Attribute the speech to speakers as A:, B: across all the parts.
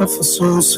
A: अफसोस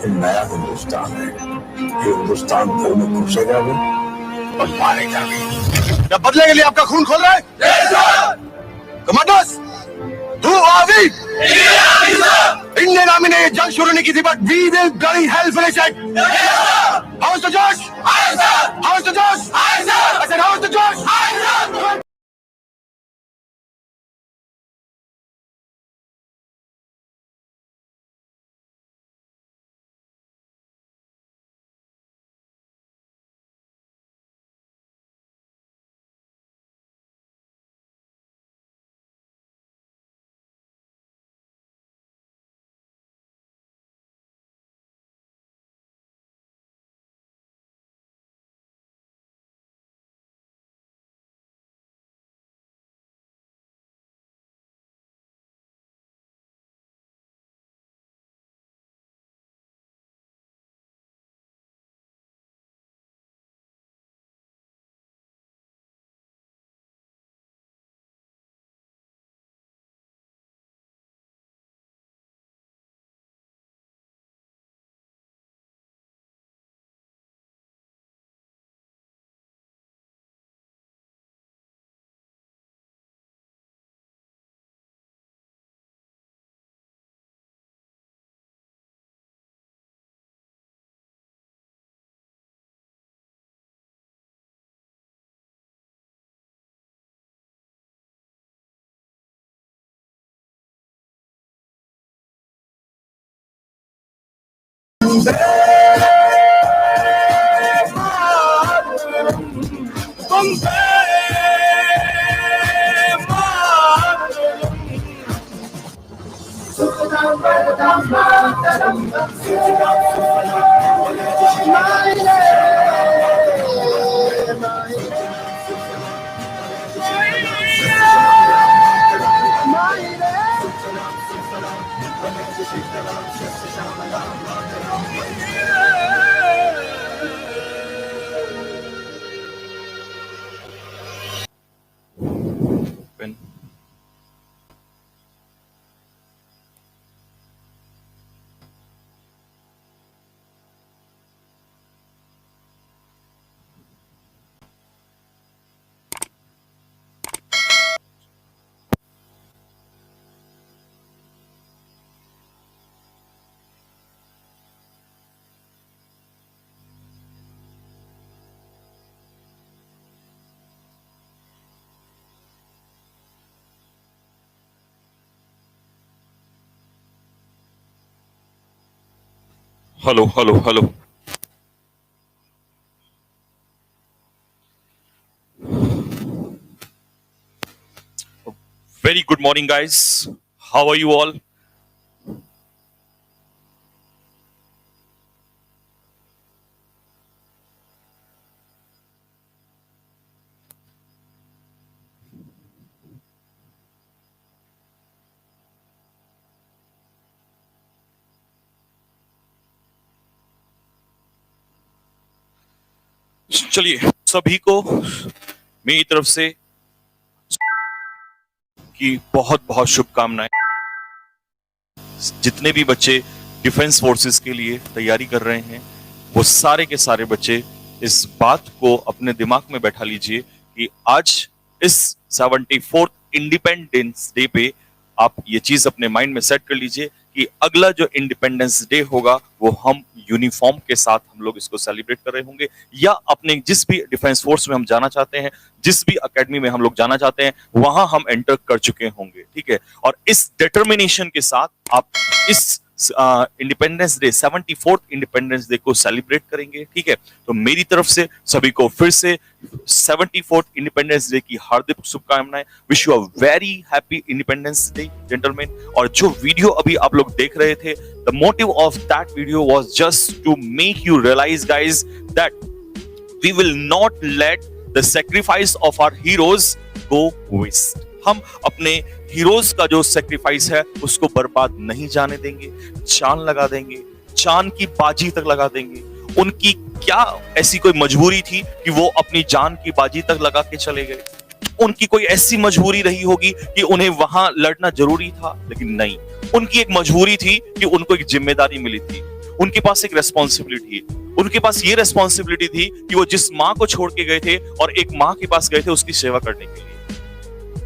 A: नया हिंदुस्तान है। हिंदुस्तान भर में घुसेगा भी और मारेगा भी। क्या बदले के लिए आपका खून खोल रहा है? Commanders, who are we? Indian army ने ये जंग शुरू नहीं की थी, but we will bloody hell finish it. How's the Josh? How's the Josh? I said, how's the Josh?
B: Hello, hello, hello. Very good morning, guys. How are you all? चलिए सभी को मेरी तरफ से की बहुत बहुत शुभकामनाएं। जितने भी बच्चे डिफेंस फोर्सेस के लिए तैयारी कर रहे हैं वो सारे के सारे बच्चे इस बात को अपने दिमाग में बैठा लीजिए कि आज इस 74th इंडिपेंडेंस डे पे आप ये चीज अपने माइंड में सेट कर लीजिए कि अगला जो इंडिपेंडेंस डे होगा वो हम यूनिफॉर्म के साथ हम लोग इसको सेलिब्रेट कर रहे होंगे, या अपने जिस भी डिफेंस फोर्स में हम जाना चाहते हैं, जिस भी एकेडमी में हम लोग जाना चाहते हैं, वहां हम एंटर कर चुके होंगे। ठीक है, और इस डिटर्मिनेशन के साथ आप इस independence day 74th independence day को सेलिब्रेट करेंगे। ठीक है, तो मेरी तरफ से सभी को फिर से 74th इंडिपेंडेंस डे की हार्दिक शुभकामनाएं। Wish you a very happy Independence Day gentleman. और जो वीडियो अभी आप लोग देख रहे थे, the motive of that video was just to make you realise guys that we will not let the sacrifice of our heroes go waste. हम अपने हीरोज का जो सेक्रीफाइस है उसको बर्बाद नहीं जाने देंगे। जान लगा देंगे, जान की बाजी तक लगा देंगे। उनकी क्या ऐसी कोई मजबूरी थी कि वो अपनी जान की बाजी तक लगा के चले गए? उनकी कोई ऐसी मजबूरी रही होगी कि उन्हें वहां लड़ना जरूरी था? लेकिन नहीं, उनकी एक मजबूरी थी कि उनको एक जिम्मेदारी मिली थी, उनके पास एक रेस्पॉन्सिबिलिटी, उनके पास ये रेस्पॉन्सिबिलिटी थी कि वो जिस माँ को छोड़ के गए थे और एक माँ के पास गए थे उसकी सेवा करने के लिए।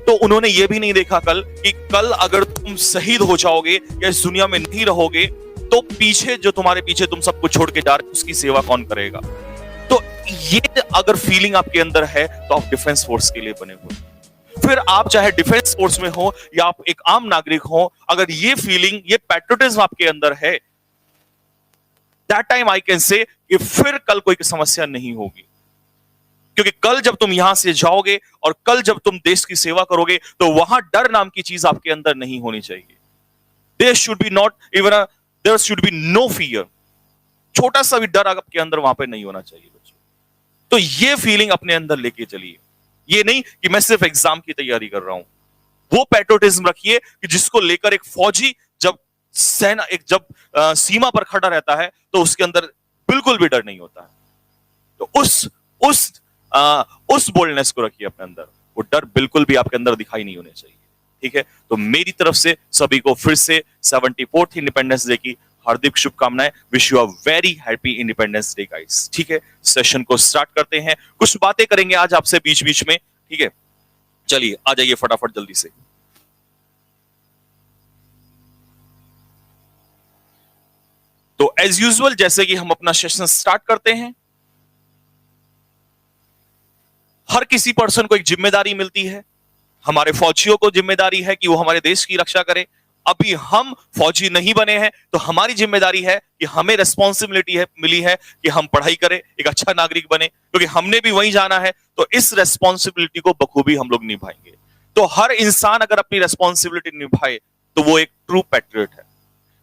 B: तो उन्होंने ये भी नहीं देखा कि कल अगर तुम शहीद हो जाओगे या इस दुनिया में नहीं रहोगे तो पीछे जो तुम्हारे पीछे तुम सबको छोड़ के जा रहे हो उसकी सेवा कौन करेगा? तो ये अगर फीलिंग आपके अंदर है तो आप डिफेंस फोर्स के लिए बने हुए। फिर आप चाहे डिफेंस फोर्स में हो या आप एक आम नागरिक हो, अगर ये फीलिंग, ये पैट्रियोटिज्म आपके अंदर है, that time I can say कि फिर कल कोई समस्या नहीं होगी। क्योंकि कल जब तुम यहां से जाओगे और कल जब तुम देश की सेवा करोगे तो वहां डर नाम की चीज आपके अंदर नहीं होनी चाहिए। There should be not even there should be no fear. छोटा सा भी डर आपके अंदर वहां पे नहीं होना चाहिए बच्चों। तो ये फीलिंग अपने अंदर लेके चलिए। ये नहीं कि मैं सिर्फ एग्जाम की तैयारी कर रहा हूं, वो पैट्रियोटिज्म रखिए कि जिसको लेकर एक फौजी जब सेना सीमा पर खड़ा रहता है तो उसके अंदर बिल्कुल भी डर नहीं होता है। तो उस बोल्डनेस को रखिए अपने अंदर, वो डर बिल्कुल भी आपके अंदर दिखाई नहीं होने चाहिए। ठीक है, तो मेरी तरफ से सभी को फिर से 74th इंडिपेंडेंस डे की हार्दिक शुभकामनाएं। Wish you a very happy Independence day guys. ठीक है, सेशन को स्टार्ट करते हैं। कुछ बातें करेंगे आज आपसे बीच बीच में। ठीक है, चलिए आ जाइए फटाफट जल्दी से। तो एज यूजुअल जैसे कि हम अपना सेशन स्टार्ट करते हैं, हर किसी पर्सन को एक जिम्मेदारी मिलती है। हमारे फौजियों को जिम्मेदारी है कि वो हमारे देश की रक्षा करें। अभी हम फौजी नहीं बने हैं तो हमारी जिम्मेदारी है कि हमें रेस्पॉन्सिबिलिटी मिली है कि हम पढ़ाई करें, एक अच्छा नागरिक बने, क्योंकि हमने भी वहीं जाना है। तो इस रेस्पॉन्सिबिलिटी को बखूबी हम लोग निभाएंगे। तो हर इंसान अगर अपनी रेस्पॉन्सिबिलिटी निभाए तो वो एक ट्रू पैट्रियट है।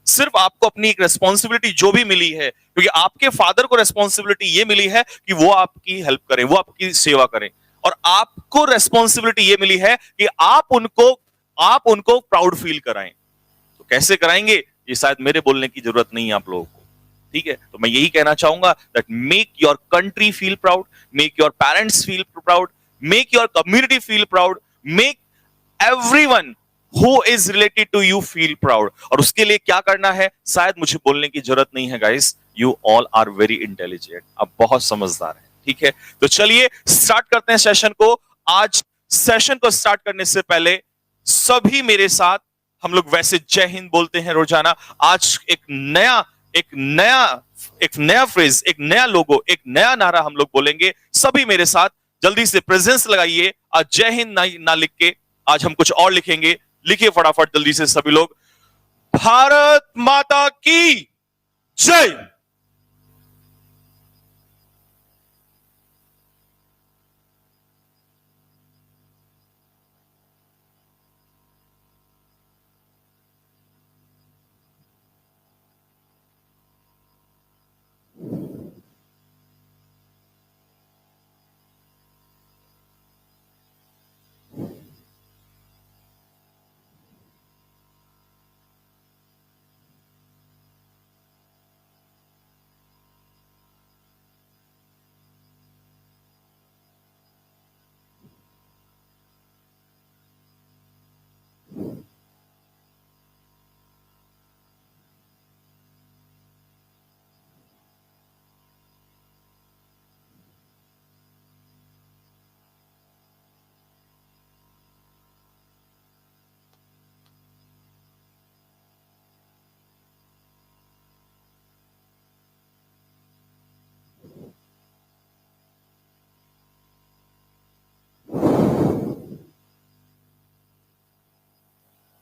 B: सिर्फ आपको अपनी एक रेस्पॉन्सिबिलिटी जो भी मिली है, क्योंकि आपके फादर को रेस्पॉन्सिबिलिटी ये मिली है कि वो आपकी हेल्प करें, वो आपकी सेवा करें, और आपको रेस्पॉन्सिबिलिटी ये मिली है कि आप उनको प्राउड फील कराएं। तो कैसे कराएंगे ये शायद मेरे बोलने की जरूरत नहीं है आप लोगों को। ठीक है, तो मैं यही कहना चाहूंगा that make your country feel proud, make your parents feel proud, make your community feel proud, make everyone who is related to you feel proud। और उसके लिए क्या करना है शायद मुझे बोलने की जरूरत नहीं है guys, you all are very intelligent, आप बहुत समझदार हैं। ठीक है, तो चलिए स्टार्ट करते हैं सेशन को। आज सेशन को स्टार्ट करने से पहले सभी मेरे साथ हम लोग वैसे जय हिंद बोलते हैं रोजाना। आज एक नया फ्रेज, एक नया लोगो, एक नया नारा हम लोग बोलेंगे। सभी मेरे साथ जल्दी से प्रेजेंस लगाइए। आज जय हिंद ना लिख के आज हम कुछ और लिखेंगे। लिखिए फटाफट जल्दी से सभी लोग, भारत माता की जय।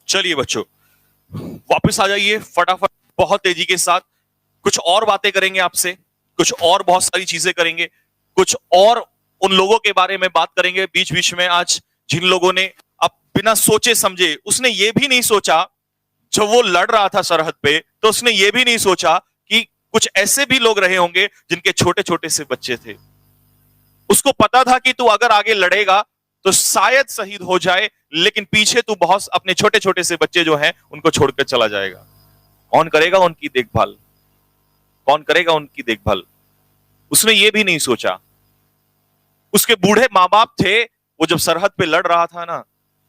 B: चलिए बच्चों वापस आ जाइए फटाफट। बहुत तेजी के साथ कुछ और बातें करेंगे आपसे, कुछ और बहुत सारी चीजें करेंगे, कुछ और उन लोगों के बारे में बात करेंगे बीच बीच में आज जिन लोगों ने अब बिना सोचे समझे, उसने ये भी नहीं सोचा जब वो लड़ रहा था सरहद पे, तो उसने ये भी नहीं सोचा कि कुछ ऐसे भी लोग रहे होंगे जिनके छोटे छोटे से बच्चे थे। उसको पता था कि तू अगर आगे लड़ेगा तो शायद शहीद हो जाए, लेकिन पीछे तू बहुत अपने छोटे छोटे से बच्चे जो हैं उनको छोड़कर चला जाएगा। कौन करेगा उनकी देखभाल? कौन करेगा उनकी देखभाल? उसने ये भी नहीं सोचा। उसके बूढ़े माँ बाप थे, वो जब सरहद पे लड़ रहा था ना,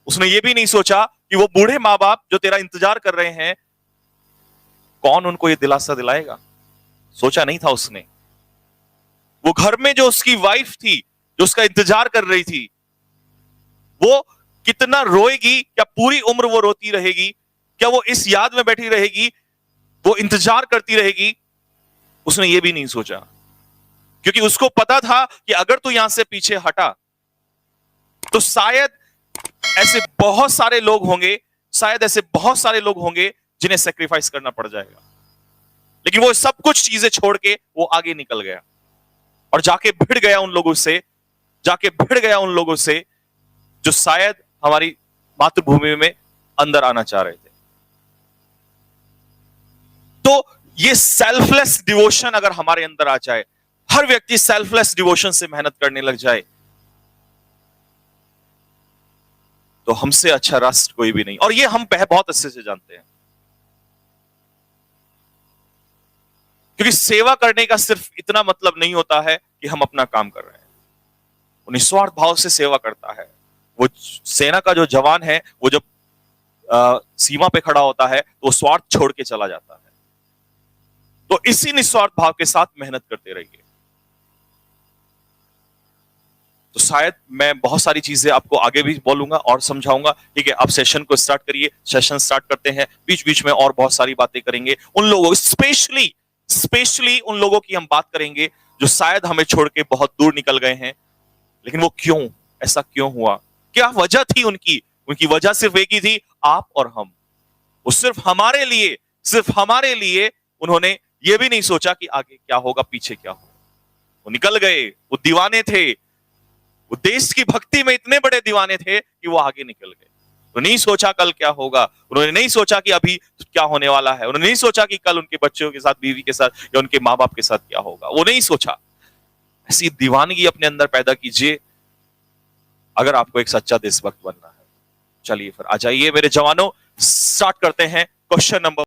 B: उसने ये भी नहीं सोचा कि वो बूढ़े माँ बाप जो तेरा इंतजार कर रहे हैं, कौन उनको ये दिलासा दिलाएगा? सोचा नहीं था उसने। वो घर में जो उसकी वाइफ थी, जो उसका इंतजार कर रही थी, वो कितना रोएगी? क्या पूरी उम्र वो रोती रहेगी? क्या वो इस याद में बैठी रहेगी, वो इंतजार करती रहेगी? उसने ये भी नहीं सोचा, क्योंकि उसको पता था कि अगर तू यहां से पीछे हटा तो शायद ऐसे बहुत सारे लोग होंगे, शायद ऐसे बहुत सारे लोग होंगे जिन्हें सेक्रीफाइस करना पड़ जाएगा। लेकिन वो सब कुछ चीजें छोड़ के वो आगे निकल गया और जाके भिड़ गया उन लोगों से, जाके भिड़ गया उन लोगों से जो शायद हमारी मातृभूमि में अंदर आना चाह रहे थे। तो ये सेल्फलेस डिवोशन अगर हमारे अंदर आ जाए, हर व्यक्ति सेल्फलेस डिवोशन से मेहनत करने लग जाए, तो हमसे अच्छा राष्ट्र कोई भी नहीं। और ये हम बहुत अच्छे से जानते हैं, क्योंकि सेवा करने का सिर्फ इतना मतलब नहीं होता है कि हम अपना काम कर रहे हैं। वो निस्वार्थ भाव से सेवा करता है। वो सेना का जो जवान है, वो जब सीमा पे खड़ा होता है तो वो स्वार्थ छोड़ के चला जाता है। तो इसी निस्वार्थ भाव के साथ मेहनत करते रहिए। तो शायद मैं बहुत सारी चीजें आपको आगे भी बोलूंगा और समझाऊंगा। ठीक है, आप सेशन को स्टार्ट करिए। सेशन स्टार्ट करते हैं, बीच बीच में और बहुत सारी बातें करेंगे। उन लोगों, स्पेशली उन लोगों की हम बात करेंगे जो शायद हमें छोड़ के बहुत दूर निकल गए हैं। लेकिन वो क्यों, ऐसा क्यों हुआ, क्या वजह थी उनकी? उनकी वजह सिर्फ एक ही थी, आप और हम। वो सिर्फ हमारे लिए उन्होंने ये भी नहीं सोचा कि आगे क्या होगा, पीछे क्या होगा। वो निकल गए, वो दीवाने थे, वो देश की भक्ति में इतने बड़े दीवाने थे कि वो आगे निकल गए। तो नहीं सोचा कल क्या होगा, उन्होंने नहीं सोचा कि अभी क्या होने वाला है, उन्होंने नहीं सोचा कि कल उनके बच्चों के साथ, बीवी के साथ या उनके माँ बाप के साथ क्या होगा, वो नहीं सोचा। ऐसी दीवानगी अपने अंदर पैदा कीजिए अगर आपको एक सच्चा देशभक्त बनना है। चलिए फिर आ जाइए मेरे जवानों, स्टार्ट करते हैं क्वेश्चन नंबर